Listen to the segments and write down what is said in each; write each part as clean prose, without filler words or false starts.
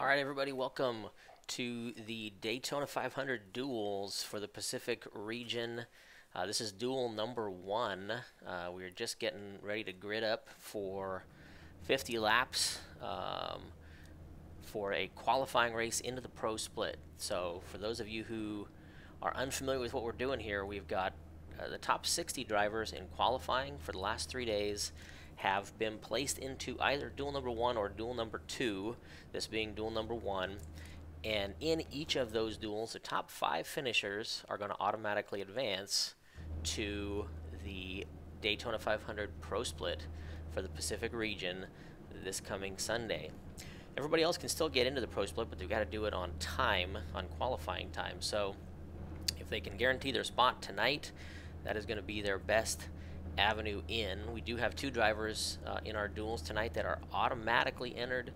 All right, everybody, welcome to the Daytona 500 duels for the Pacific region. This is duel number 1. We're just getting ready to grid up for 50 laps for a qualifying race into the pro split. So for those of you who are unfamiliar with what we're doing here, we've got the top 60 drivers in qualifying for the last 3 days have been placed into either duel number 1 or duel number 2, this being duel number 1. And in each of those duels, the top 5 finishers are going to automatically advance to the Daytona 500 Pro Split for the Pacific region this coming Sunday. Everybody else can still get into the Pro Split, but they've got to do it on time, on qualifying time. So if they can guarantee their spot tonight, that is going to be their best avenue in. We do have 2 drivers in our duels tonight that are automatically entered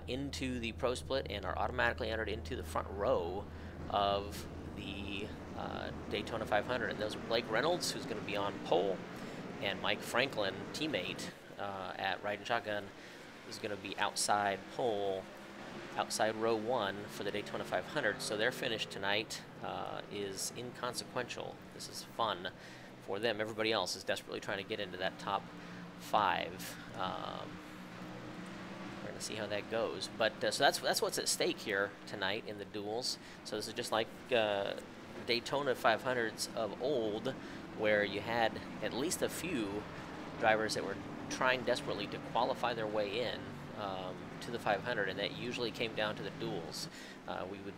into the Pro Split and are automatically entered into the front row of the Daytona 500. And those are Blake Reynolds, who's going to be on pole, and Mike Franklin, teammate at Riding Shotgun, is going to be outside pole, outside row 1 for the Daytona 500. So their finish tonight is inconsequential. This is fun for them. Everybody else is desperately trying to get into that top 5. We're going to see how that goes. But so that's what's at stake here tonight in the duels. So this is just like Daytona 500s of old, where you had at least a few drivers that were trying desperately to qualify their way in to the 500, and that usually came down to the duels. We would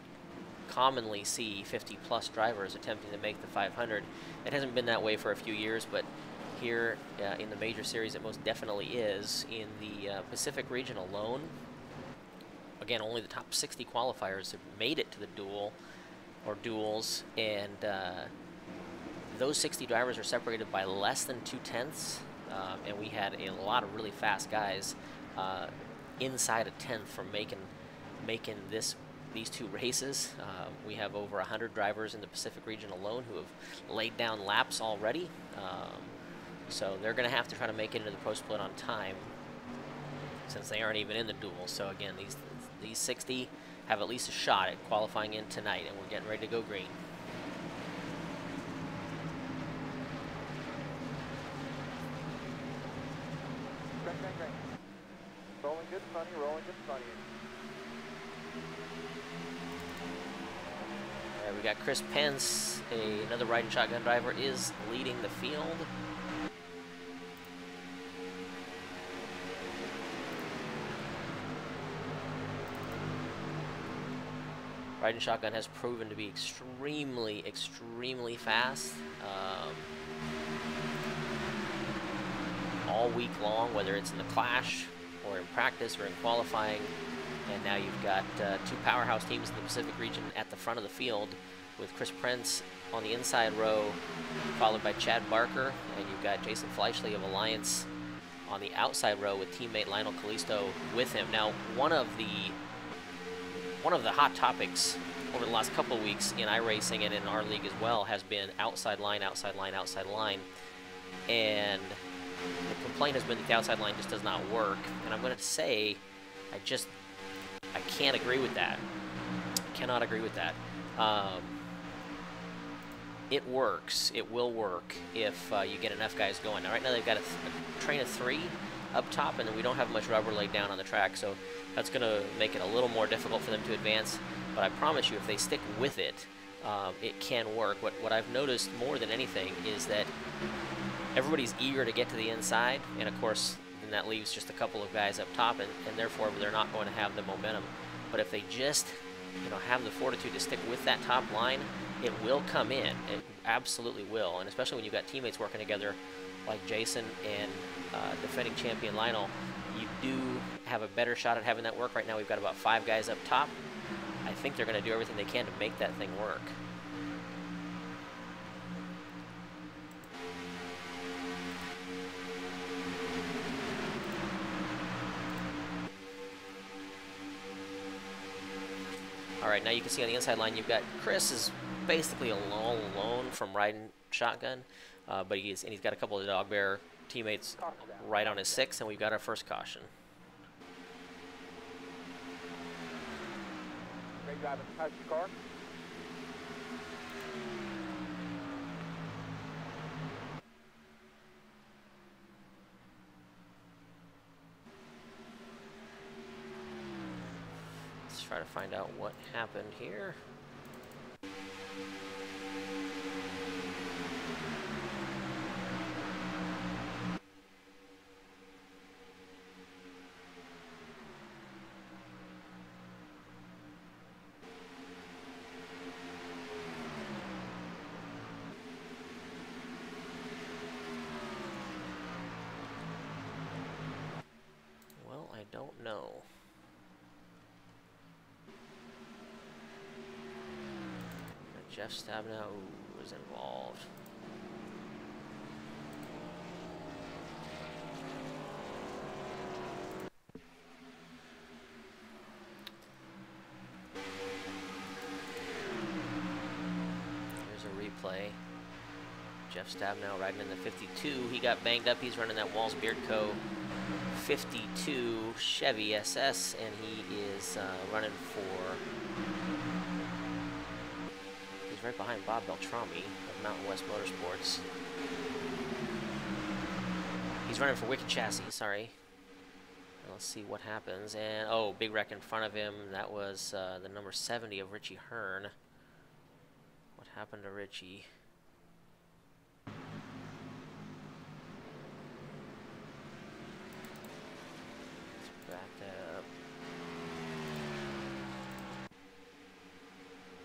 commonly see 50-plus drivers attempting to make the 500. It hasn't been that way for a few years, but here in the major series it most definitely is. In the Pacific region alone, again, only the top 60 qualifiers have made it to the duel or duels, and those 60 drivers are separated by less than 2/10, and we had a lot of really fast guys inside a tenth from making these 2 races. We have over 100 drivers in the Pacific region alone who have laid down laps already. So they're going to have to try to make it into the Pro Split on time, since they aren't even in the duel. So again, these 60 have at least a shot at qualifying in tonight, and we're getting ready to go green. Great. Rolling good, sunny, rolling good, sunny. We got Chris Pence, another Riding Shotgun driver, is leading the field. Riding Shotgun has proven to be extremely, extremely fast all week long, whether it's in the Clash or in practice or in qualifying. And now you've got 2 powerhouse teams in the Pacific region at the front of the field, with Chris Prince on the inside row, followed by Chad Barker, and you've got Jason Fleishley of Alliance on the outside row with teammate Lionel Callisto with him. Now, one of the hot topics over the last couple of weeks in iRacing and in our league as well has been outside line, outside line, outside line. And the complaint has been that the outside line just does not work. And I'm going to say, I can't agree with that. I cannot agree with that. It works. It will work if you get enough guys going. Now, right now they've got a train of 3 up top, and then we don't have much rubber laid down on the track, so that's going to make it a little more difficult for them to advance. But I promise you, if they stick with it, it can work. What I've noticed more than anything is that everybody's eager to get to the inside, and of course, then that leaves just a couple of guys up top, and therefore they're not going to have the momentum. But if they just, have the fortitude to stick with that top line, it will come in. It absolutely will, and especially when you've got teammates working together like Jason and defending champion Lionel, you do have a better shot at having that work. Right now we've got about 5 guys up top. I think they're going to do everything they can to make that thing work. All right, now you can see on the inside line you've got Chris is basically all alone from Riding Shotgun, but he's got a couple of Dog Bear teammates right on his 6, and we've got our first caution. Great driving. How's your car? Let's try to find out what happened here. Well, I don't know. Jeff Stabnow was involved. Here's a replay. Jeff Stabnow riding in the 52. He got banged up. He's running that Walls Beard Co. 52 Chevy SS, and he is running for... He's right behind Bob Beltrami of Mountain West Motorsports. He's running for Wicked Chassis, sorry. And let's see what happens. And, oh, big wreck in front of him. That was the number 70 of Richie Hearn. What happened to Richie?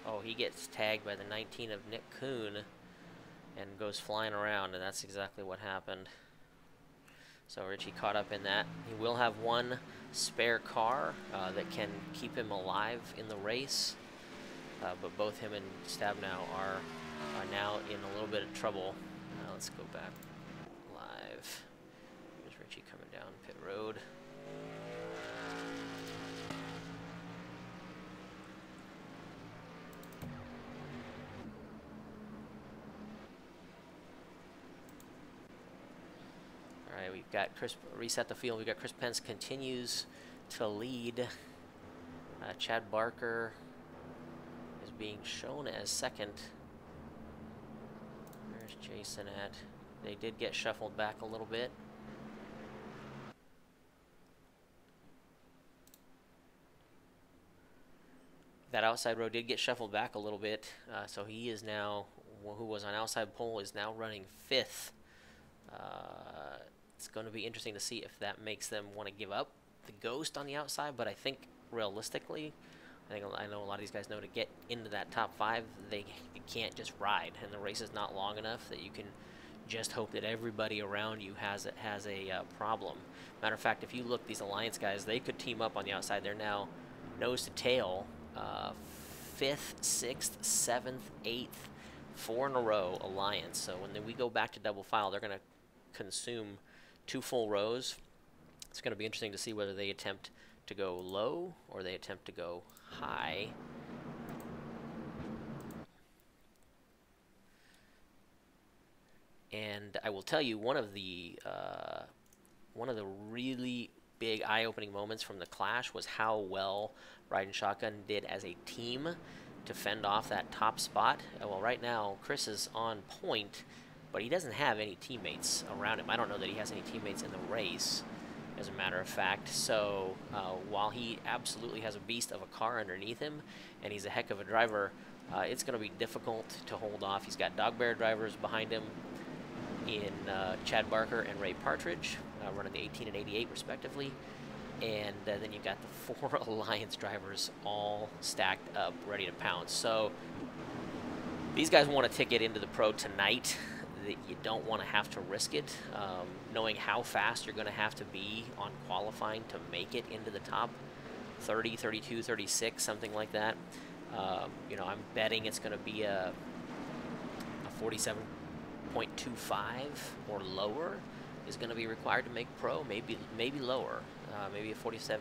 Oh, he gets tagged by the 19 of Nick Kuhn and goes flying around, and that's exactly what happened. So Richie caught up in that. He will have one spare car that can keep him alive in the race, but both him and Stabnow are now in a little bit of trouble. Let's go back live. Here's Richie coming down pit road. We've got Chris, reset the field. We've got Chris Pence continues to lead. Chad Barker is being shown as second. Where's Jason at? They did get shuffled back a little bit. That outside row did get shuffled back a little bit. So he is now, who was on outside pole, is now running 5th. It's going to be interesting to see if that makes them want to give up the ghost on the outside, but I think realistically, I know a lot of these guys know to get into that top 5, you can't just ride, and the race is not long enough that you can just hope that everybody around you has a problem. Matter of fact, if you look, these Alliance guys, they could team up on the outside. They're now nose to tail, 5th, 6th, 7th, 8th, 4 in a row Alliance. So when we go back to double file, they're going to consume 2 full rows. It's going to be interesting to see whether they attempt to go low or they attempt to go high. And I will tell you, one of the really big eye-opening moments from the clash was how well Riding Shotgun did as a team to fend off that top spot. Well, right now Chris is on point, but he doesn't have any teammates around him. I don't know that he has any teammates in the race, as a matter of fact. So while he absolutely has a beast of a car underneath him, and he's a heck of a driver, it's going to be difficult to hold off. He's got Dog Bear drivers behind him in Chad Barker and Ray Partridge, running the 18 and 88 respectively. And then you've got the 4 Alliance drivers all stacked up, ready to pounce. So these guys want a ticket into the Pro tonight. That you don't want to have to risk it, knowing how fast you're going to have to be on qualifying to make it into the top 30, 32, 36, something like that. You know, I'm betting it's going to be a 47.25 or lower is going to be required to make Pro, maybe lower, maybe a 47.2.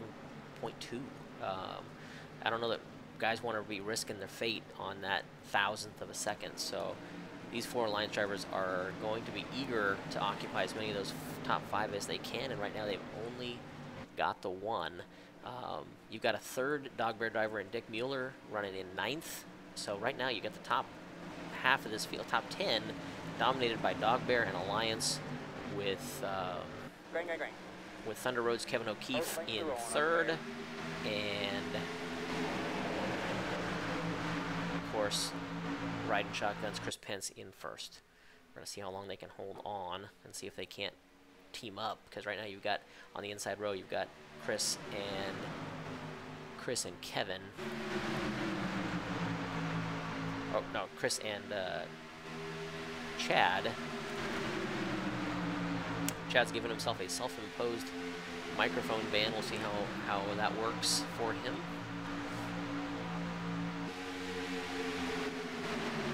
I don't know that guys want to be risking their fate on that 1,000th of a second, so these 4 Alliance drivers are going to be eager to occupy as many of those top 5 as they can, and right now they've only got the 1. You've got a third Dog Bear driver in Dick Mueller running in 9th. So right now you got the top half of this field, top 10, dominated by Dog Bear and Alliance with with Thunder Road's Kevin O'Keefe in 3rd, and of course Riding Shotguns Chris Pence in 1st. We're going to see how long they can hold on and see if they can't team up, because right now you've got on the inside row, you've got Chris and Kevin. Oh no, Chris and Chad. Chad's given himself a self-imposed microphone ban. We'll see how that works for him.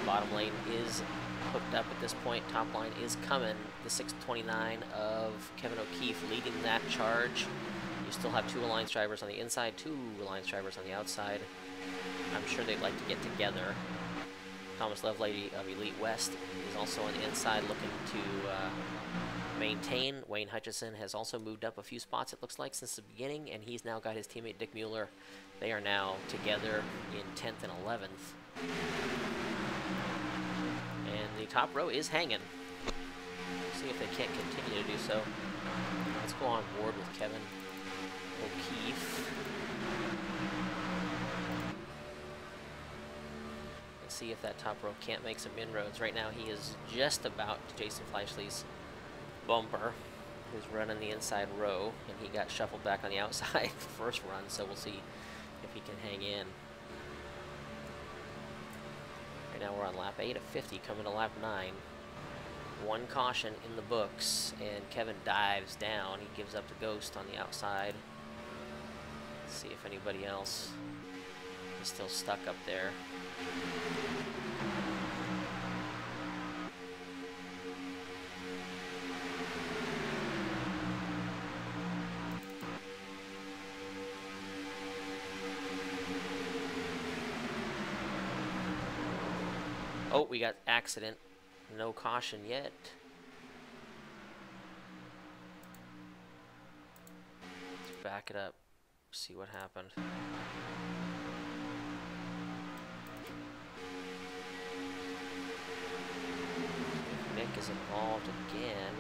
Bottom lane is hooked up at this point. Top line is coming. The 629 of Kevin O'Keefe leading that charge. You still have 2 Alliance drivers on the inside, 2 Alliance drivers on the outside. I'm sure they'd like to get together. Thomas Lovelady of Elite West is also on the inside looking to maintain. Wayne Hutchison has also moved up a few spots, it looks like, since the beginning, and he's now got his teammate Dick Mueller. They are now together in 10th and 11th. And the top row is hanging. See if they can't continue to do so. Let's go on board with Kevin O'Keefe. And see if that top row can't make some inroads. Right now he is just about to Jason Fleischle's bumper, who's running the inside row, and he got shuffled back on the outside the first run, so we'll see if he can hang in. Right now we're on lap 8 of 50, coming to lap 9. 1 caution in the books, and Kevin dives down. He gives up the ghost on the outside. Let's see if anybody else is still stuck up there. Oh, we got accident. No caution yet. Let's back it up. See what happened. Nick is involved again.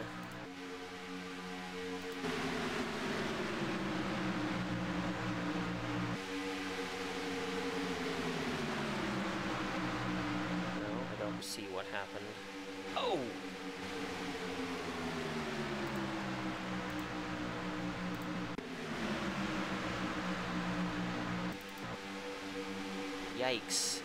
See what happened. Oh! Yikes.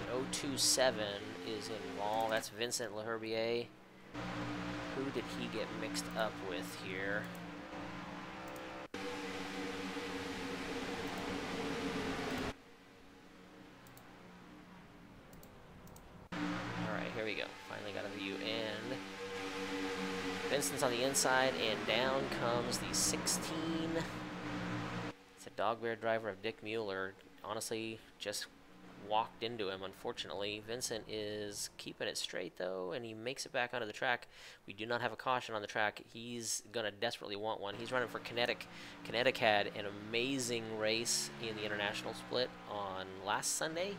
The 027 is involved. That's Vincent Leherbier. Who did he get mixed up with here? Here we go. Finally got a view, and Vincent's on the inside, and down comes the 16. It's a Dog Bear driver of Dick Mueller. Honestly, just walked into him, unfortunately. Vincent is keeping it straight, though, and he makes it back onto the track. We do not have a caution on the track. He's going to desperately want one. He's running for Kinetic. Kinetic had an amazing race in the international split on last Sunday,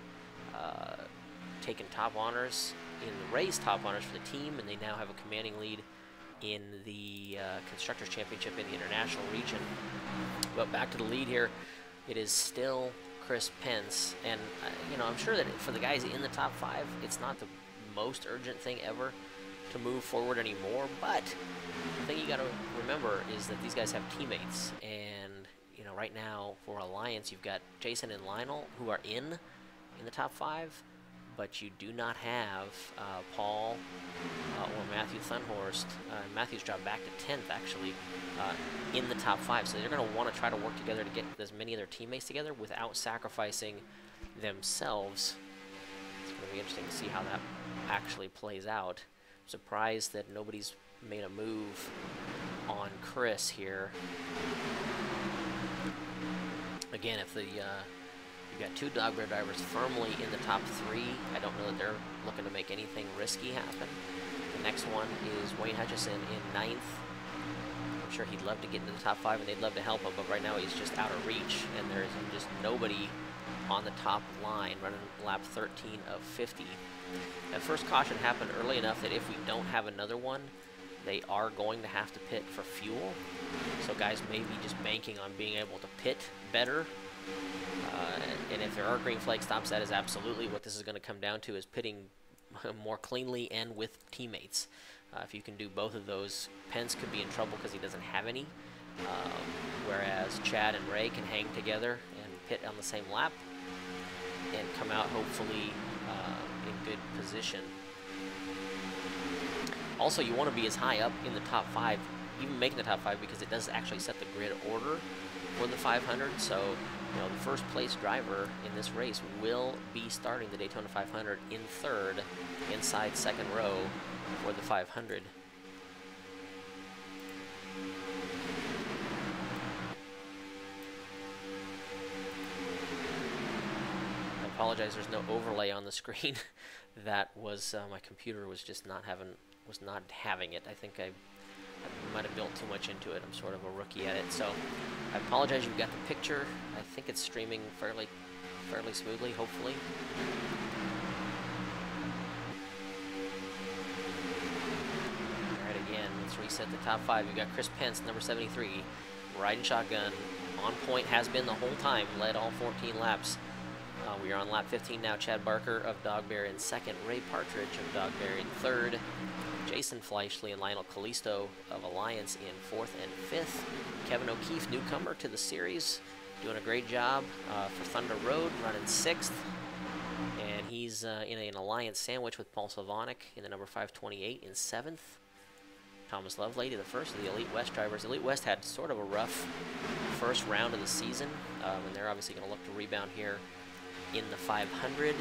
taking top honors in the race, top honors for the team, and they now have a commanding lead in the Constructors' Championship in the international region. But back to the lead here, it is still Chris Pence, and you know, I'm sure that for the guys in the top 5, it's not the most urgent thing ever to move forward anymore, but the thing you got to remember is that these guys have teammates, and you know, right now for Alliance, you've got Jason and Lionel who are in the top 5, but you do not have Paul or Matthew Thunhorst. Matthew's dropped back to 10th, actually, in the top 5. So they're going to want to try to work together to get as many of their teammates together without sacrificing themselves. It's going to be interesting to see how that actually plays out. I'm surprised that nobody's made a move on Chris here. Again, if the you've got 2 Dog Bear drivers firmly in the top 3. I don't know that they're looking to make anything risky happen. The next one is Wayne Hutchison in 9th. I'm sure he'd love to get into the top 5 and they'd love to help him, but right now he's just out of reach, and there's just nobody on the top line running lap 13 of 50. That first caution happened early enough that if we don't have another one, they are going to have to pit for fuel. So guys may be just banking on being able to pit better. And if there are green flag stops, that is absolutely what this is going to come down to, is pitting more cleanly and with teammates. If you can do both of those, Pence could be in trouble because he doesn't have any. Whereas Chad and Ray can hang together and pit on the same lap and come out hopefully in good position. Also, you want to be as high up in the top 5, even making the top 5, because it does actually set the grid order for the 500. So, you know, the first place driver in this race will be starting the Daytona 500 in 3rd, inside 2nd row for the 500. I apologize, there's no overlay on the screen. That was my computer was just not having it. I think I might have built too much into it. I'm sort of a rookie at it, so I apologize. You've got the picture. I think it's streaming fairly smoothly, hopefully. All right, again, let's reset the top 5. You've got Chris Pence, number 73, riding shotgun, on point, has been the whole time, led all 14 laps. We are on lap 15 now. Chad Barker of Dogberry in 2nd, Ray Partridge of Dogberry in 3rd, Jason Fleischle and Lionel Callisto of Alliance in 4th and 5th. Kevin O'Keefe, newcomer to the series, doing a great job for Thunder Road, running 6th. And he's in an Alliance sandwich with Paul Sylvanek in the number 528 in 7th. Thomas Lovelady, the first of the Elite West drivers. Elite West had sort of a rough first round of the season, and they're obviously going to look to rebound here in the 500,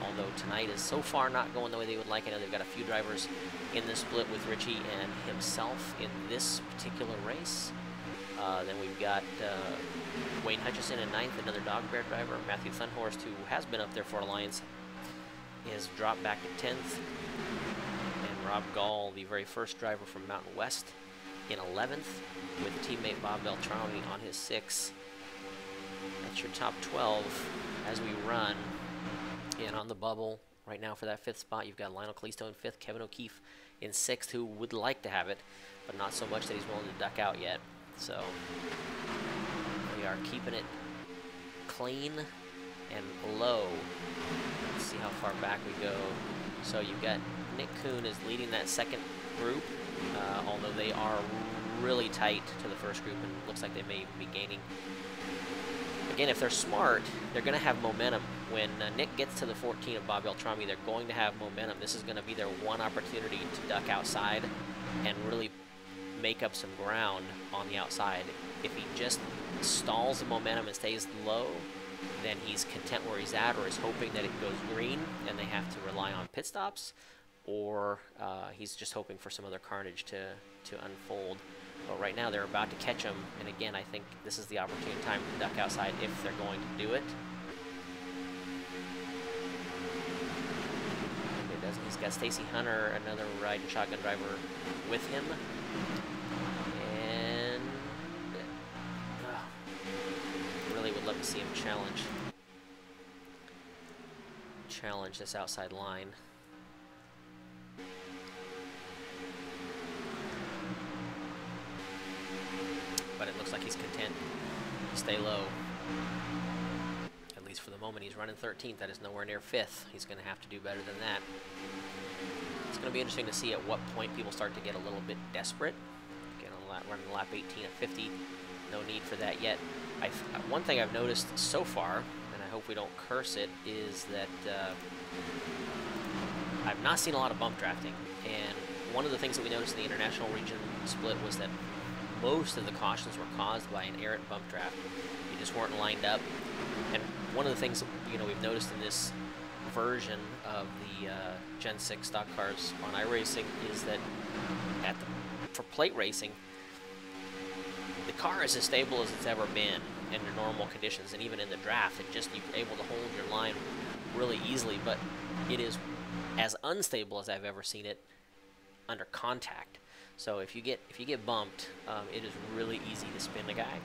although tonight is so far not going the way they would like. I know they've got a few drivers in this split with Richie and himself in this particular race. Then we've got Wayne Hutchison in 9th, another Dog Bear driver. Matthew Thunhorst, who has been up there for Alliance, is dropped back to 10th. And Rob Gall, the very first driver from Mountain West, in 11th, with teammate Bob Beltrami on his 6th. That's your top 12 as we run. And on the bubble right now for that 5th spot, you've got Lionel Callisto in 5th, Kevin O'Keefe in 6th, who would like to have it, but not so much that he's willing to duck out yet. So we are keeping it clean and low. Let's see how far back we go. So you've got Nick Kuhn is leading that 2nd group, although they are really tight to the 1st group, and it looks like they may even be gaining. Again, if they're smart, they're going to have momentum. When Nick gets to the 14 of Bob Beltrami, they're going to have momentum. This is going to be their one opportunity to duck outside and really make up some ground on the outside. If he just stalls the momentum and stays low, then he's content where he's at, or is hoping that it goes green and they have to rely on pit stops, or he's just hoping for some other carnage to unfold. But right now they're about to catch him, and again, I think this is the opportune time to duck outside if they're going to do it. It doesn't. He's got Stacy Hunter, another riding shotgun driver, with him. And really would love to see him challenge this outside line. But it looks like he's content to stay low. At least for the moment. He's running 13th. That is nowhere near 5th. He's going to have to do better than that. It's going to be interesting to see at what point people start to get a little bit desperate. Again, running lap 18 at 50. No need for that yet. One thing I've noticed so far, and I hope we don't curse it, is that I've not seen a lot of bump drafting. And one of the things that we noticed in the international region split was that most of the cautions were caused by an errant bump draft. You just weren't lined up. And one of the things we've noticed in this version of the Gen 6 stock cars on iRacing is that for plate racing, the car is as stable as it's ever been under normal conditions, and even in the draft, you're able to hold your line really easily. But it is as unstable as I've ever seen it under contact. So if you get bumped, it is really easy to spin a guy,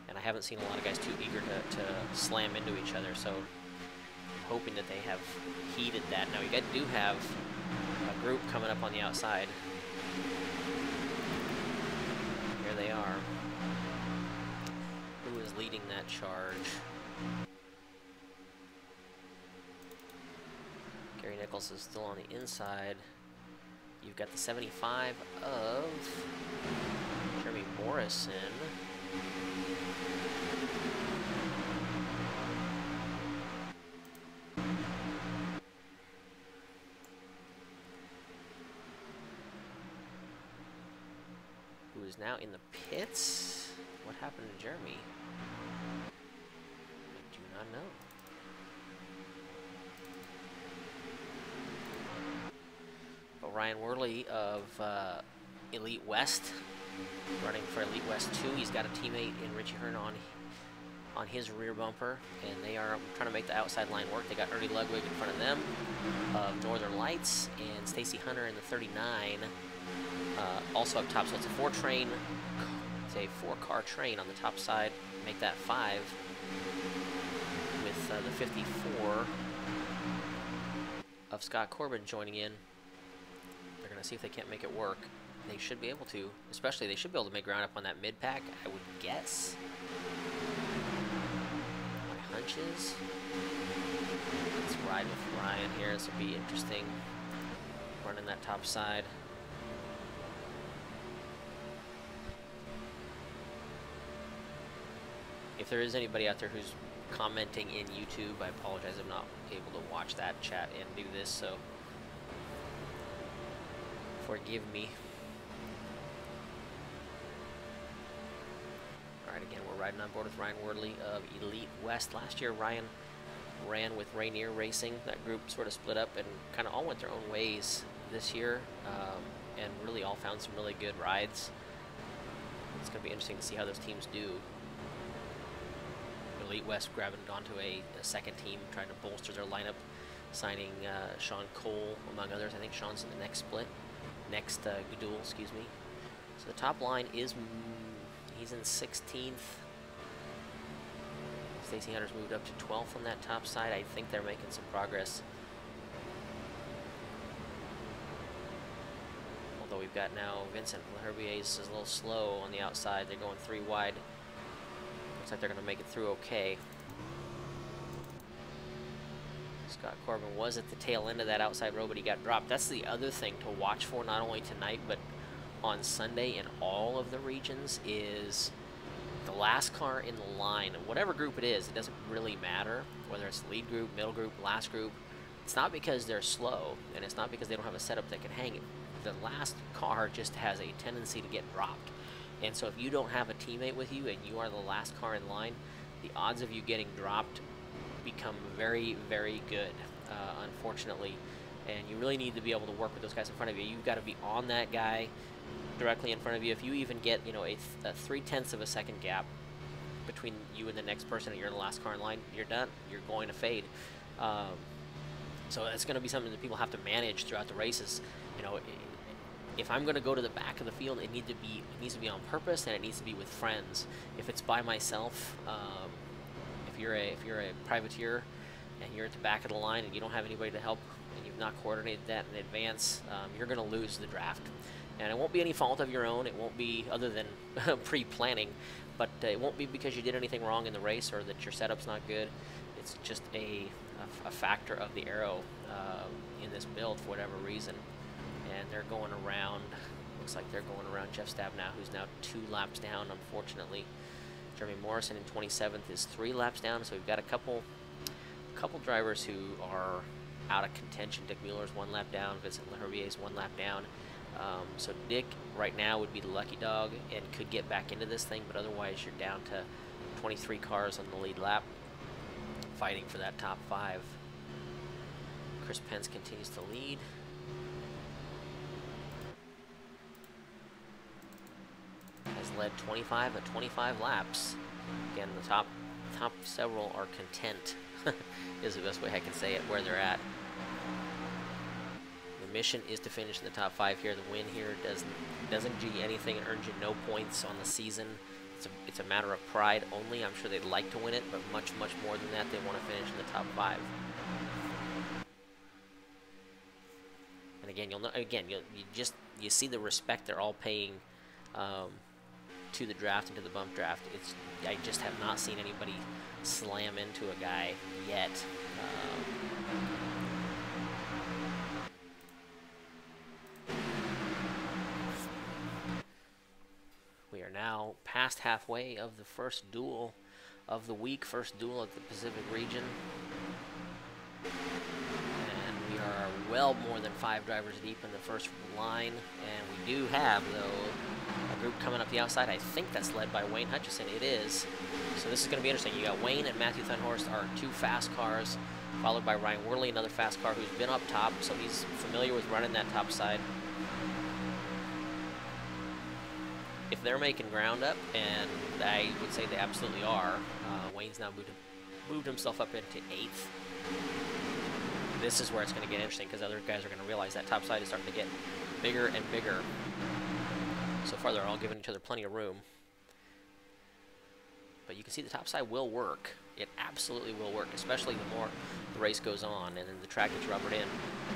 and I haven't seen a lot of guys too eager to slam into each other. So I'm hoping that they have heeded that. Now you do have a group coming up on the outside. Here they are. Who is leading that charge? Gary Nichols is still on the inside. You've got the 75 of Jeremy Morrison. Who is now in the pits? What happened to Jeremy? I do not know. But Ryan Worley of Elite West, running for Elite West 2. He's got a teammate in Richie Hearn on his rear bumper, and they are trying to make the outside line work. They got Ernie Ludwig in front of them, of Northern Lights, and Stacy Hunter in the 39, also up top. So it's a four-car train on the top side. Make that 5 with the 54 of Scott Corbin joining in. They're going to see if they can't make it work. They should be able to. Especially, they should be able to make ground up on that mid-pack, I would guess. My hunch is. Let's ride with Ryan here. This will be interesting. Running that top side. If there is anybody out there who's commenting in YouTube, I apologize. I'm not able to watch that chat and do this, so forgive me. Alright, again, we're riding on board with Ryan Wardley of Elite West. Last year, Ryan ran with Rainier Racing. That group sort of split up and kind of all went their own ways this year, and really all found some really good rides. It's going to be interesting to see how those teams do. Elite West grabbing onto a second team, trying to bolster their lineup, signing Sean Cole, among others. I think Sean's in the next split. Next Gudul, excuse me. So the top line is, he's in 16th. Stacy Hunter's moved up to 12th on that top side. I think they're making some progress. Although we've got now Vincent Herbier is a little slow on the outside. They're going 3 wide. Looks like they're going to make it through okay. Scott Corbin was at the tail end of that outside row, but he got dropped. That's the other thing to watch for, not only tonight, but on Sunday in all of the regions, is the last car in the line. Whatever group it is, it doesn't really matter, whether it's lead group, middle group, last group. It's not because they're slow, and it's not because they don't have a setup that can hang it. The last car just has a tendency to get dropped. And so if you don't have a teammate with you and you are the last car in line, the odds of you getting dropped become very, very good, unfortunately. And you really need to be able to work with those guys in front of you. You've got to be on that guy directly in front of you. If you even get, you know, a 0.3 of a second gap between you and the next person and you're in the last car in line, you're done. You're going to fade. So it's going to be something that people have to manage throughout the races. You know, if I'm going to go to the back of the field, it needs to be on purpose, and it needs to be with friends. If it's by myself, if you're a privateer and you're at the back of the line and you don't have anybody to help and you've not coordinated that in advance, you're going to lose the draft. And it won't be any fault of your own. It won't be other than pre-planning, but it won't be because you did anything wrong in the race or that your setup's not good. It's just a factor of the aero in this build for whatever reason. And they're going around, looks like they're going around Jeff Stabnow, who's now 2 laps down, unfortunately. Jeremy Morrison in 27th is 3 laps down, so we've got a couple drivers who are out of contention. Dick Mueller's 1 lap down, Vincent Lehervier's 1 lap down. So Dick right now would be the lucky dog and could get back into this thing, but otherwise you're down to 23 cars on the lead lap fighting for that top 5. Chris Pence continues to lead. Has led 25 of 25 laps. Again, the top several are content, is the best way I can say it, where they're at. mission is to finish in the top 5 here. The win here doesn't G anything. It earns you no points on the season. It's a matter of pride only. I'm sure they'd like to win it, but much more than that, they want to finish in the top 5. And again, you see the respect they're all paying to the draft and to the bump draft. I just have not seen anybody slam into a guy yet. We are now past halfway of the first duel of the week, first duel at the Pacific region. And we are well more than 5 drivers deep in the first line. And we do have, though, a group coming up the outside. I think that's led by Wayne Hutchison. It is. So this is going to be interesting. You got Wayne and Matthew Thunhorst are 2 fast cars, followed by Ryan Worley, another fast car who's been up top, so he's familiar with running that top side. If they're making ground up, and I would say they absolutely are, Wayne's now moved himself up into 8th. This is where it's going to get interesting, because other guys are going to realize that top side is starting to get bigger and bigger. So far, they're all giving each other plenty of room. But you can see the top side will work. It absolutely will work, especially the more the race goes on and then the track gets rubbered in.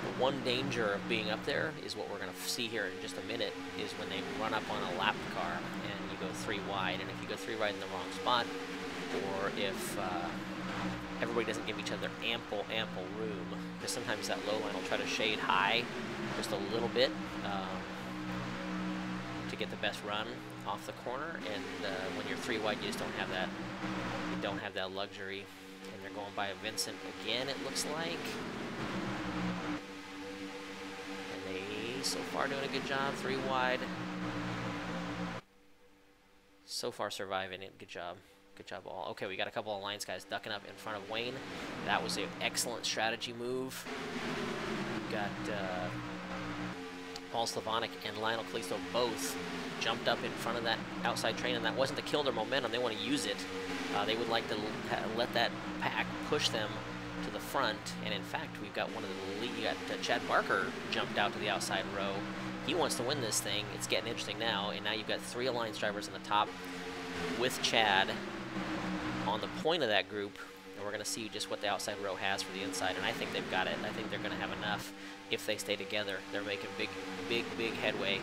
The one danger of being up there is what we're going to see here in just a minute, is when they run up on a lap car and you go 3 wide. And if you go 3 wide in the wrong spot, or if everybody doesn't give each other ample room, because sometimes that low line will try to shade high just a little bit to get the best run off the corner, and when you're 3 wide, you just don't have that. You don't have that luxury. And they're going by Vincent again, it looks like. And they so far doing a good job, 3 wide. So far surviving it. Good job. Good job all. Okay, we got a couple of Alliance guys ducking up in front of Wayne. That was an excellent strategy move. We've got Paul Slavonic and Lionel Calisto both jumped up in front of that outside train, and that wasn't to kill their momentum. They want to use it. They would like to let that pack push them to the front, and in fact, we've got one of the lead. You got Chad Barker jumped out to the outside row. He wants to win this thing. It's getting interesting now, and now you've got 3 Alliance drivers in the top with Chad on the point of that group, and we're going to see just what the outside row has for the inside, and I think they've got it. I think they're going to have enough if they stay together. They're making big headway.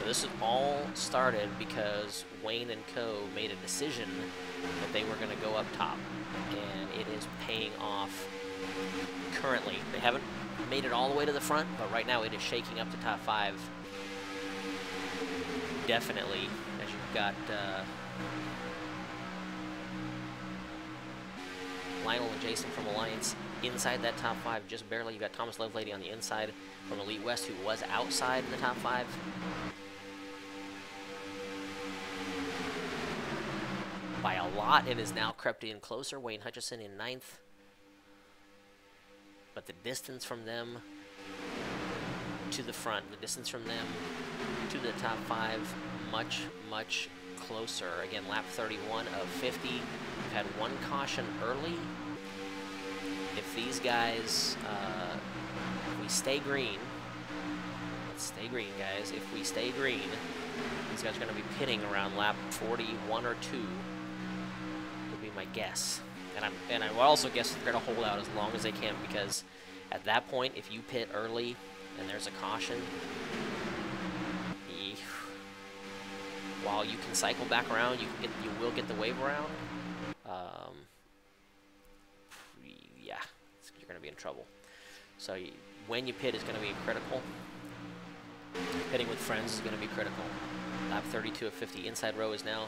This all started because Wayne and Co. made a decision that they were going to go up top, and it is paying off currently. They haven't made it all the way to the front, but right now it is shaking up the top 5. Definitely, as you've got Lionel and Jason from Alliance inside that top 5, just barely. You got Thomas Lovelady on the inside from Elite West, who was outside in the top 5. By a lot, it has now crept in closer. Wayne Hutchison in 9th. But the distance from them to the front, the distance from them to the top 5, much closer. Again, lap 31 of 50. We've had 1 caution early. If these guys, if we stay green, let's stay green, guys. If we stay green, these guys are going to be pitting around lap 41 or 2. My guess, and I will also guess they're going to hold out as long as they can, because at that point, if you pit early and there's a caution, while you can cycle back around, you will get the wave around. Yeah, you're going to be in trouble. So when you pit is going to be critical. Pitting with friends is going to be critical. Lap 32 of 50, inside row is now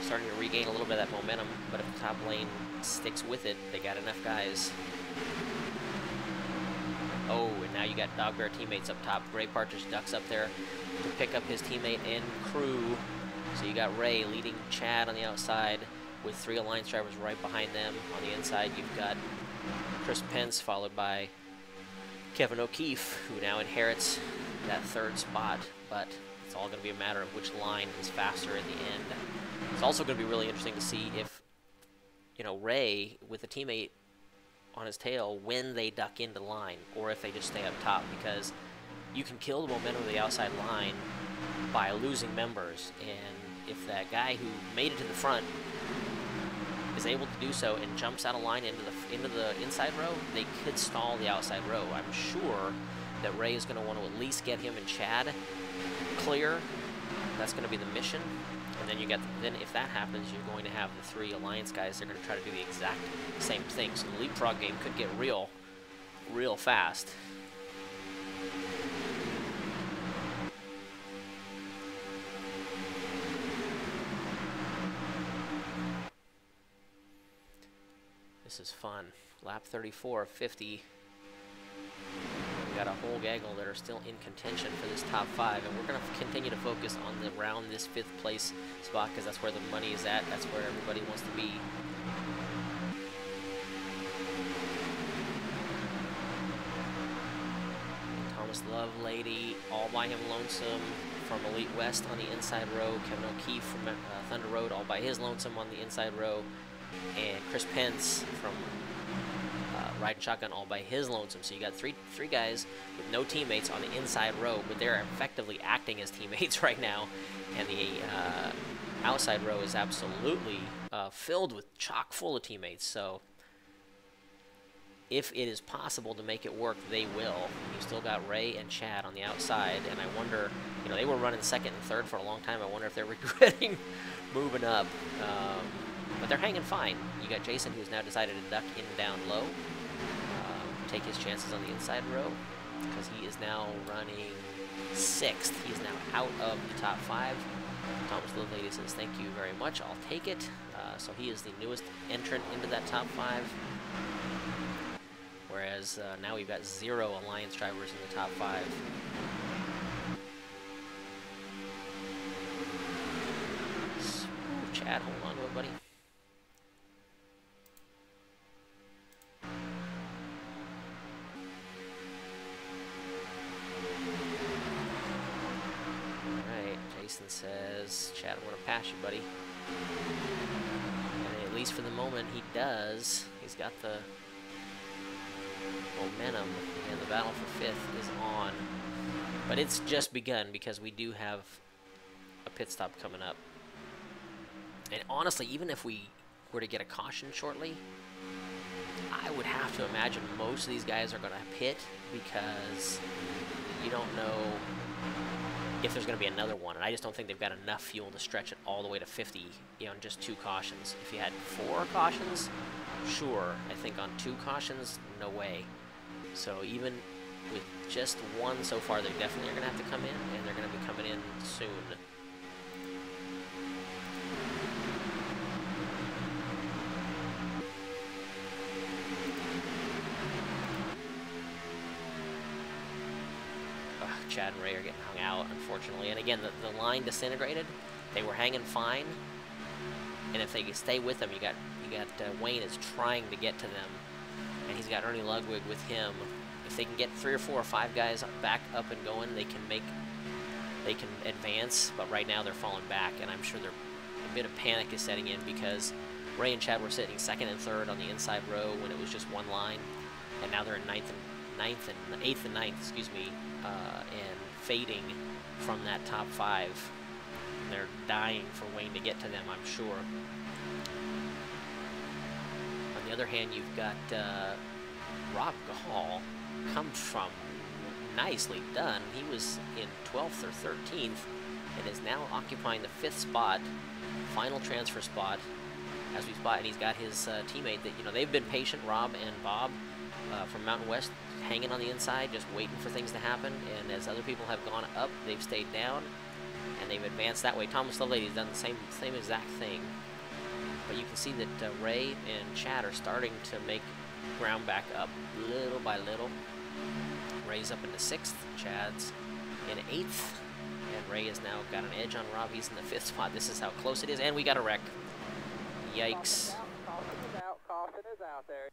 starting to regain a little bit of that momentum, but if the top lane sticks with it, they got enough guys. Oh, and now you got Dog Bear teammates up top. Ray Partridge ducks up there to pick up his teammate and crew. So you got Ray leading Chad on the outside with 3 Alliance drivers right behind them. On the inside, you've got Chris Pence, followed by Kevin O'Keefe, who now inherits that 3rd spot, but It's all going to be a matter of which line is faster at the end. It's also going to be really interesting to see if, you know, Ray with a teammate on his tail when they duck into line, or if they just stay up top, because you can kill the momentum of the outside line by losing members, and if that guy who made it to the front is able to do so and jumps out of line into the inside row, they could stall the outside row. I'm sure that Ray is going to want to at least get him and Chad clear. That's going to be the mission. And then you get then if that happens, you're going to have the 3 Alliance guys. They're going to try to do the exact same thing. So the leapfrog game could get real fast. This is fun. Lap 34 of 50. We got a whole gaggle that are still in contention for this top 5, and we're going to continue to focus on around this 5th place spot because that's where the money is at. That's where everybody wants to be. And Thomas Lovelady, all by him lonesome from Elite West on the inside row. Kevin O'Keefe from Thunder Road, all by his lonesome on the inside row. And Chris Pence from Riding Shotgun, all by his lonesome. So you got three guys with no teammates on the inside row, but they're effectively acting as teammates right now. And the outside row is absolutely filled with chock full of teammates. So if it is possible to make it work, they will. You still got Ray and Chad on the outside, and I wonder, you know, they were running second and third for a long time. I wonder if they're regretting moving up. But they're hanging fine. You got Jason, who's now decided to duck in down low, take his chances on the inside row, because he is now running 6th. He is now out of the top 5. Thomas Lovelady says, thank you very much, I'll take it. So he is the newest entrant into that top 5. Whereas now we've got 0 Alliance drivers in the top 5. Ooh, Chad, hold on to it, buddy. Jason says, Chad, I want to pass you, buddy. And at least for the moment, he does. He's got the momentum, and the battle for 5th is on. But it's just begun, because we do have a pit stop coming up. And honestly, even if we were to get a caution shortly, I would have to imagine most of these guys are going to pit, because you don't know if there's going to be another one, and I just don't think they've got enough fuel to stretch it all the way to 50, you know, in just 2 cautions. If you had 4 cautions, sure. I think on 2 cautions, no way. So even with just 1 so far, they definitely are going to have to come in, and they're going to be coming in soon. Chad and Ray are getting hung out, unfortunately. And again, the line disintegrated. They were hanging fine, and if they stay with them, you got Wayne is trying to get to them, and he's got Ernie Ludwig with him. If they can get 3 or 4 or 5 guys back up and going, they can advance. But right now they're falling back, and I'm sure a bit of panic is setting in, because Ray and Chad were sitting 2nd and 3rd on the inside row when it was just 1 line, and now they're in 8th and 9th, excuse me, and fading from that top 5. And they're dying for Wayne to get to them, I'm sure. On the other hand, you've got Rob Gahal comes from nicely done. He was in 12th or 13th and is now occupying the 5th spot, final transfer spot as we spot, and he's got his teammate that, you know, they've been patient, Rob and Bob from Mountain West, hanging on the inside, just waiting for things to happen, and as other people have gone up, they've stayed down, and they've advanced that way. Thomas Lovelady's done the same exact thing, but you can see that Ray and Chad are starting to make ground back up little by little. Ray's up into 6th, Chad's in 8th, and Ray has now got an edge on Rob. He's in the 5th spot. This is how close it is, and we got a wreck. Yikes. Caution is out there.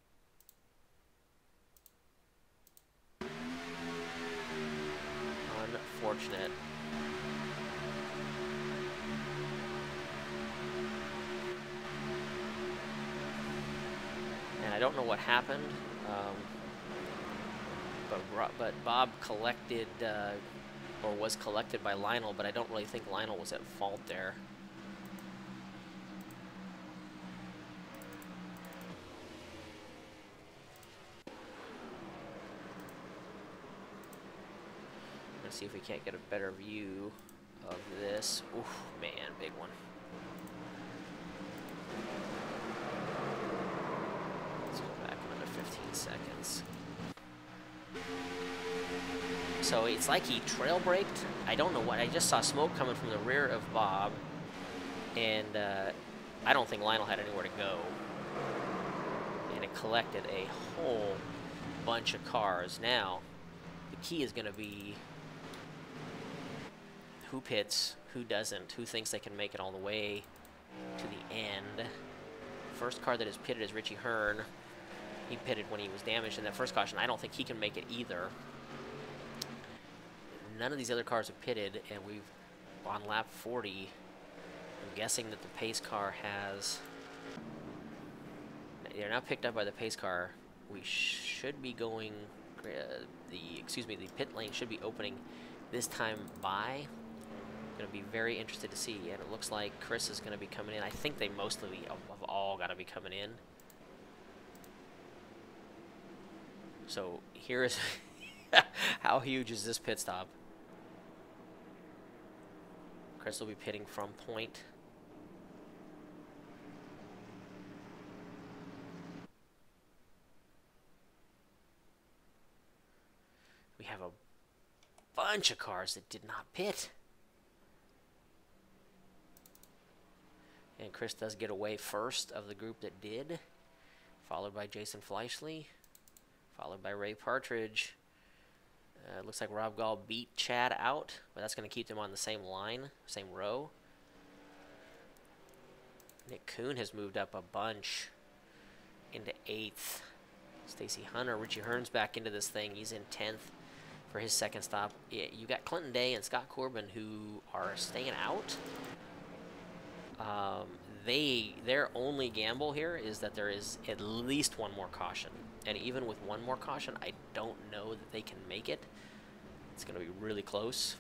Unfortunate. I don't know what happened, but Bob collected, or was collected by Lionel, but I don't really think Lionel was at fault there. Let's see if we can't get a better view of this. Oof, man, big one. Let's go back another 15 seconds. So it's like he trail braked. I don't know what. I just saw smoke coming from the rear of Bob, and I don't think Lionel had anywhere to go. And it collected a whole bunch of cars. Now, the key is going to be who pits, who doesn't, who thinks they can make it all the way to the end. First car that is pitted is Richie Hearn. He pitted when he was damaged in that first caution. I don't think he can make it either. None of these other cars have pitted, and we've on lap 40. I'm guessing that the pace car has... They're now picked up by the pace car. We should be going... the pit lane should be opening this time by. Going to be very interested to see, and it looks like Chris is going to be coming in. I think they mostly have all got to be coming in. So here is how huge is this pit stop? Chris will be pitting from point. We have a bunch of cars that did not pit. And Chris does get away first of the group that did, followed by Jason Fleischle, followed by Ray Partridge. Looks like Rob Gall beat Chad out, but that's going to keep them on the same line, same row. Nick Kuhn has moved up a bunch into 8th. Stacy Hunter, Richie Hearn's back into this thing. He's in 10th for his second stop. Yeah, you got Clinton Day and Scott Corbin who are staying out. Their only gamble here is that there is at least one more caution. And even with one more caution, I don't know that they can make it. It's going to be really close.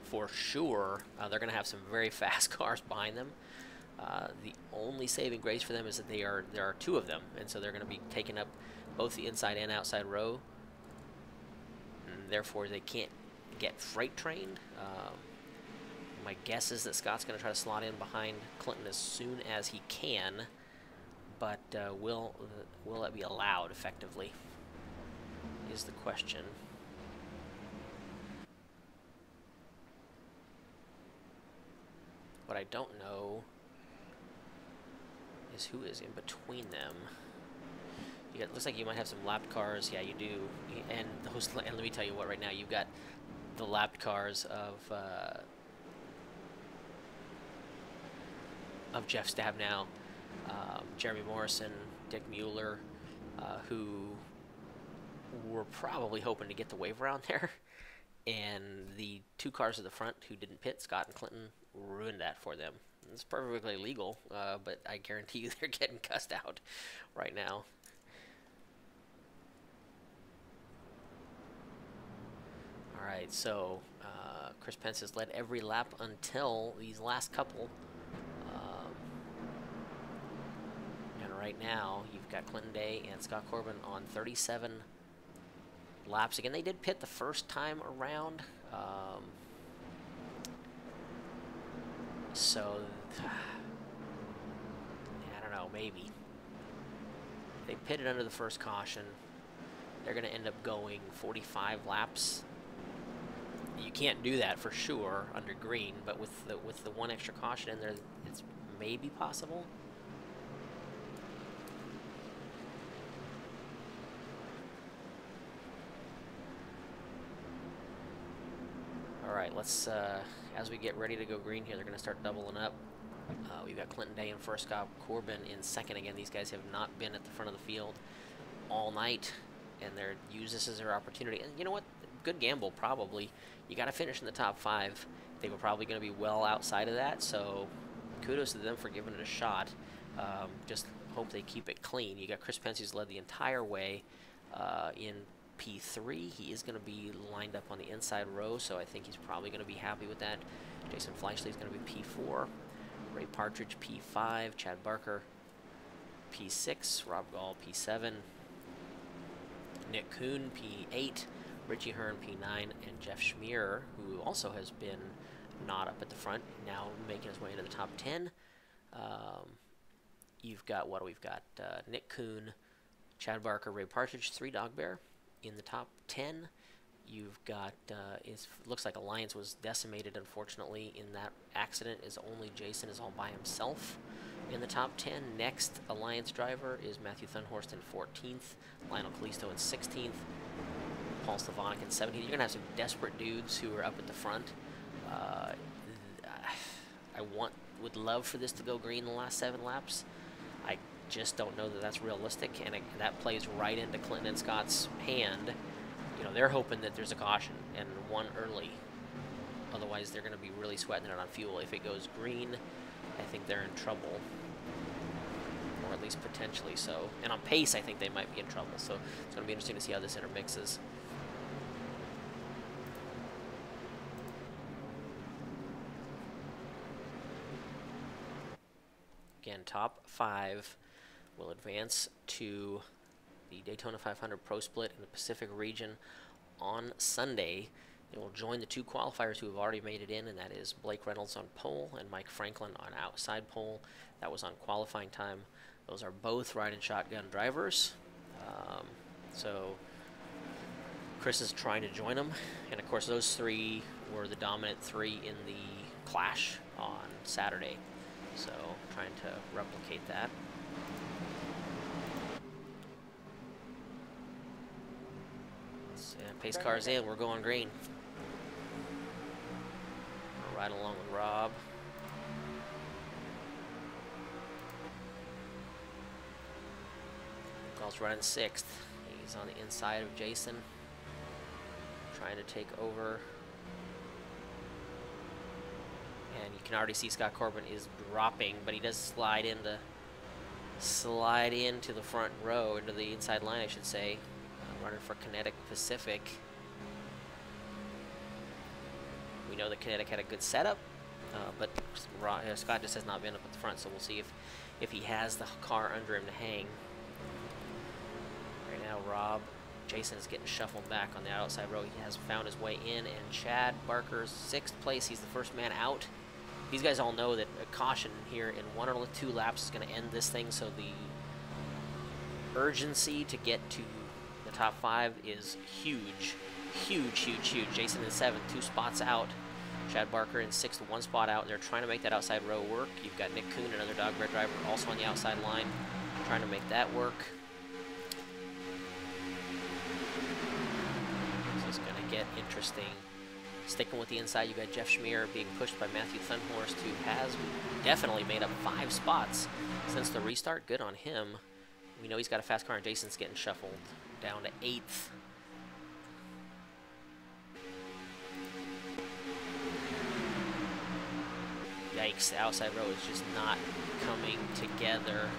For sure, they're going to have some very fast cars behind them. The only saving grace for them is that there are 2 of them, and so they're going to be taking up both the inside and outside row. And therefore, they can't get freight trained. My guess is that Scott's going to try to slot in behind Clinton as soon as he can, but will it be allowed effectively is the question. What I don't know is who is in between them. It looks like you might have some lapped cars. Yeah, you do. And let me tell you what, right now you've got the lapped cars of Jeff Stabnow, Jeremy Morrison, Dick Mueller, who were probably hoping to get the wave around there. And the 2 cars at the front who didn't pit, Scott and Clinton, ruined that for them. It's perfectly legal, but I guarantee you they're getting cussed out right now. All right, so Chris Pence has led every lap until these last couple. And right now, you've got Clinton Day and Scott Corbin on 37 laps. Again, they did pit the first time around. So, I don't know, maybe. They pitted under the first caution. They're going to end up going 45 laps. You can't do that for sure under green, but with the 1 extra caution in there, it's maybe possible. All right, let's, as we get ready to go green here, they're going to start doubling up. We've got Clinton Day in first, Scott Corbin in second. Again, these guys have not been at the front of the field all night, and they're use this as their opportunity. And you know what? Good gamble, probably. You got to finish in the top 5. They were probably going to be well outside of that, so kudos to them for giving it a shot. Just hope they keep it clean. You got Chris Pence, who's led the entire way in P3. He is going to be lined up on the inside row, so I think he's probably going to be happy with that. Jason Fleischle is going to be P4. Ray Partridge, P5. Chad Barker, P6. Rob Gall, P7. Nick Kuhn, P8. Richie Hearn, P9. And Jeff Schmier, who also has been not up at the front, now making his way into the top 10. You've got, what do we've got? Nick Kuhn, Chad Barker, Ray Partridge, 3 Dog Bear in the top 10. You've got, it looks like Alliance was decimated, unfortunately, in that accident. Is only Jason is all by himself in the top 10. Next Alliance driver is Matthew Thunhorst in 14th, Lionel Kalisto in 16th, Paul Slavonic in 17th. You're going to have some desperate dudes who are up at the front. I would love for this to go green in the last 7 laps. I just don't know that that's realistic, and that plays right into Clinton and Scott's hand. You know, they're hoping that there's a caution and one early. Otherwise, they're going to be really sweating it on fuel. If it goes green, I think they're in trouble, or at least potentially so. And on pace, I think they might be in trouble. So it's going to be interesting to see how this intermixes. Again, top 5 will advance to the Daytona 500 Pro Split in the Pacific region on Sunday. They will join the 2 qualifiers who have already made it in, and that is Blake Reynolds on pole and Mike Franklin on outside pole. That was on qualifying time. Those are both ride-and shotgun drivers. So Chris is trying to join them, and of course those 3 were the dominant 3 in the clash on Saturday. So trying to replicate that. Pace car's in, we're going green. We're right along with Rob. Gall's running 6th. He's on the inside of Jason, trying to take over. And you can already see Scott Corbin is dropping, but he does slide into the front row, into the inside line, I should say. Running for Kinetic Pacific. We know that Kinetic had a good setup, but Scott just has not been up at the front, so we'll see if he has the car under him to hang. Right now, Jason is getting shuffled back on the outside row. He has found his way in, and Chad Barker's 6th place. He's the first man out. These guys all know that a caution here in 1 or 2 laps is going to end this thing, so the urgency to get to the top 5 is huge. Huge, huge, huge. Jason in 7th, 2 spots out. Chad Barker in 6th, 1 spot out. They're trying to make that outside row work. You've got Nick Kuhn, another Dog Bear driver, also on the outside line, trying to make that work. So it's going to get interesting. Sticking with the inside, you got Jeff Schmier being pushed by Matthew Thunhorst, who has definitely made up 5 spots since the restart. Good on him. We know he's got a fast car, and Jason's getting shuffled down to 8th. Yikes, the outside row is just not coming together.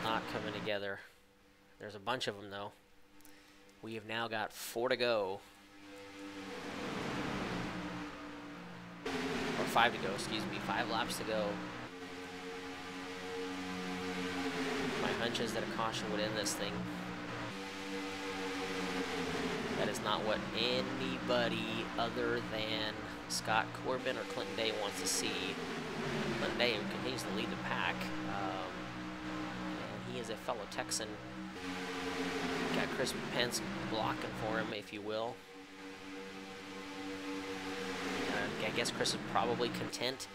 Not coming together. There's a bunch of them, though. We have now got 4 to go. Or 5 to go, excuse me. 5 laps to go. My hunch is that a caution would end this thing. That is not what anybody other than Scott Corbin or Clinton Day wants to see. Clinton Day continues to lead the pack. And he is a fellow Texan. Got Chris Pence blocking for him, if you will. I guess Chris is probably content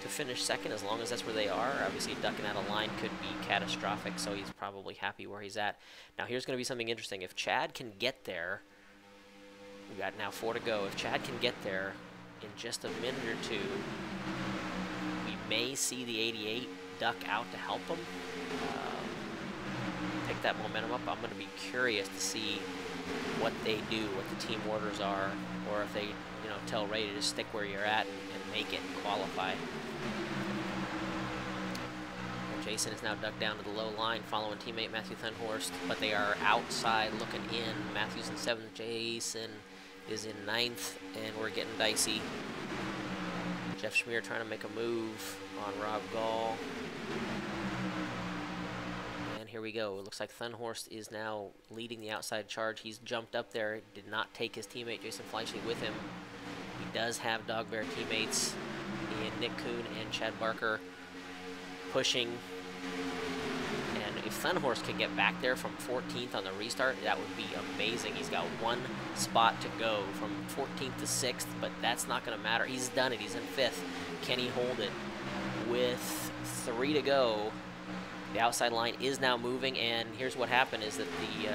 to finish 2nd as long as that's where they are. Obviously, ducking out of line could be catastrophic, so he's probably happy where he's at. Now, here's going to be something interesting. If Chad can get there, we've got now 4 to go. If Chad can get there in just a minute or 2, we may see the 88 duck out to help him. Pick that momentum up. I'm going to be curious to see what they do, what the team orders are, or if they, tell Ray to just stick where you're at and make it and qualify. Jason is now dug down to the low line following teammate Matthew Thunhorst, but they are outside looking in. Matthew's in 7th, Jason is in 9th, and we're getting dicey. Jeff Schmier trying to make a move on Rob Gall. And here we go. It looks like Thunhorst is now leading the outside charge. He's jumped up there, did not take his teammate Jason Fleischle with him. He does have Dog Bear teammates in Nick Kuhn and Chad Barker pushing. And if Thunhorst can get back there from 14th on the restart, that would be amazing. He's got one spot to go from 14th to 6th, but that's not going to matter. He's done it. He's in 5th. Can he hold it? With 3 to go, the outside line is now moving, and here's what happened is that the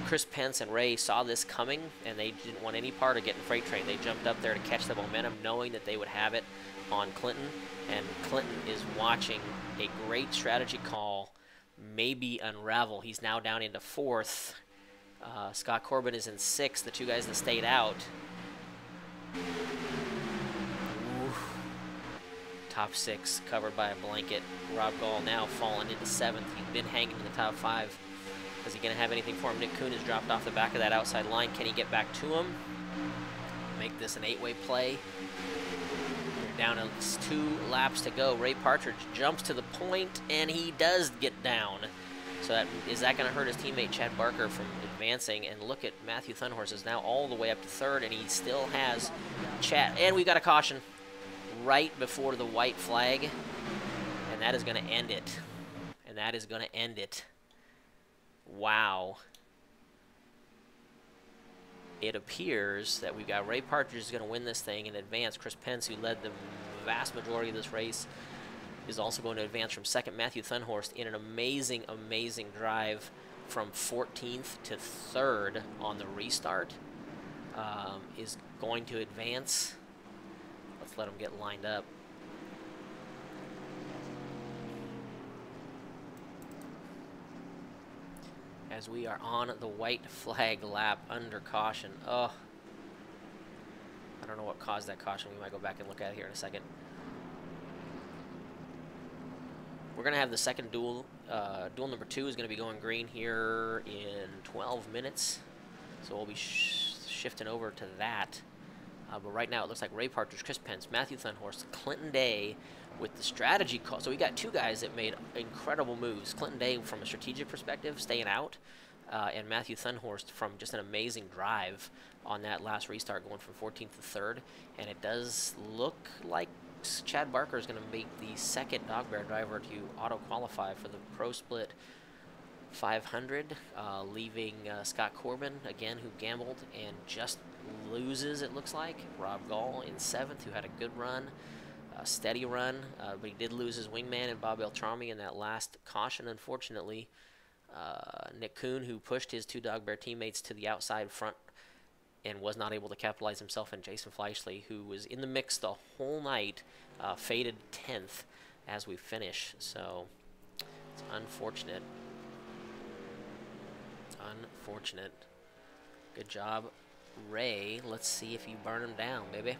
Chris Pence and Ray saw this coming, and they didn't want any part of getting freight train. They jumped up there to catch the momentum, knowing that they would have it on Clinton, and Clinton is watching a great strategy call maybe unravel. He's now down into 4th. Scott Corbin is in 6th, the two guys that stayed out. Ooh. Top 6 covered by a blanket. Rob Gall now falling into 7th. He's been hanging in the top 5. Is he going to have anything for him? Nick Kuhn has dropped off the back of that outside line. Can he get back to him? Make this an 8-way play. Down to 2 laps to go. Ray Partridge jumps to the point, and he does get down. So is that going to hurt his teammate Chad Barker from advancing? And look at Matthew Thunhorst is now all the way up to 3rd, and he still has Chad. And we got a caution right before the white flag, and that is going to end it. And that is going to end it. Wow. It appears that we've got Ray Partridge is going to win this thing and advance. Chris Pence, who led the vast majority of this race, is also going to advance from 2nd. Matthew Thunhorst in an amazing, amazing drive from 14th to 3rd on the restart is going to advance. Let's let him get lined up. As we are on the white flag lap under caution. Oh, I don't know what caused that caution. We might go back and look at it here in a second. We're going to have the second duel. Duel number 2 is going to be going green here in 12 minutes. So we'll be shifting over to that. But right now it looks like Ray Partridge, Chris Pence, Matthew Thunhorst, Clinton Day with the strategy call. So we got 2 guys that made incredible moves. Clinton Day from a strategic perspective, staying out, and Matthew Thunhorst from just an amazing drive on that last restart, going from 14th to 3rd. And it does look like Chad Barker is going to make the 2nd Dog Bear driver to auto-qualify for the Pro Split 500, leaving Scott Corbin, again, who gambled and just loses, it looks like. Rob Gall in 7th, who had a good run. Steady run, but he did lose his wingman and Bob Beltrami in that last caution, unfortunately. Nick Kuhn, who pushed his 2 Dog Bear teammates to the outside front and was not able to capitalize himself, and Jason Fleischle, who was in the mix the whole night, faded 10th as we finish. So it's unfortunate. Unfortunate. Good job, Ray. Let's see if you burn him down, baby.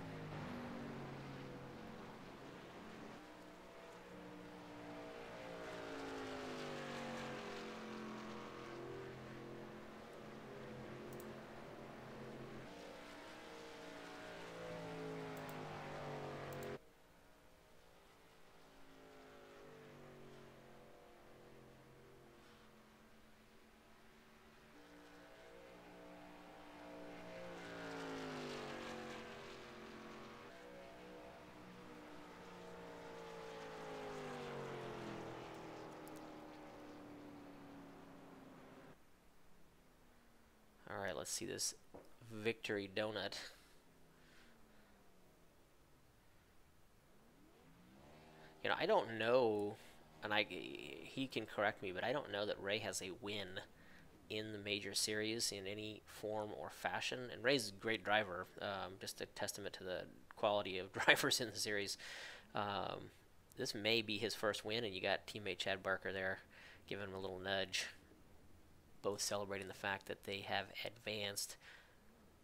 All right, let's see this victory donut. You know, I don't know, and he can correct me, but I don't know that Ray has a win in the major series in any form or fashion. And Ray's a great driver, just a testament to the quality of drivers in the series. This may be his first win, and you got teammate Chad Barker there giving him a little nudge, both celebrating the fact that they have advanced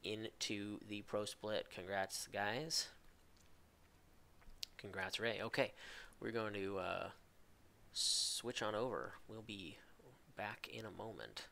into the Pro Split. Congrats, guys. Congrats, Ray. Okay, we're going to switch on over. We'll be back in a moment.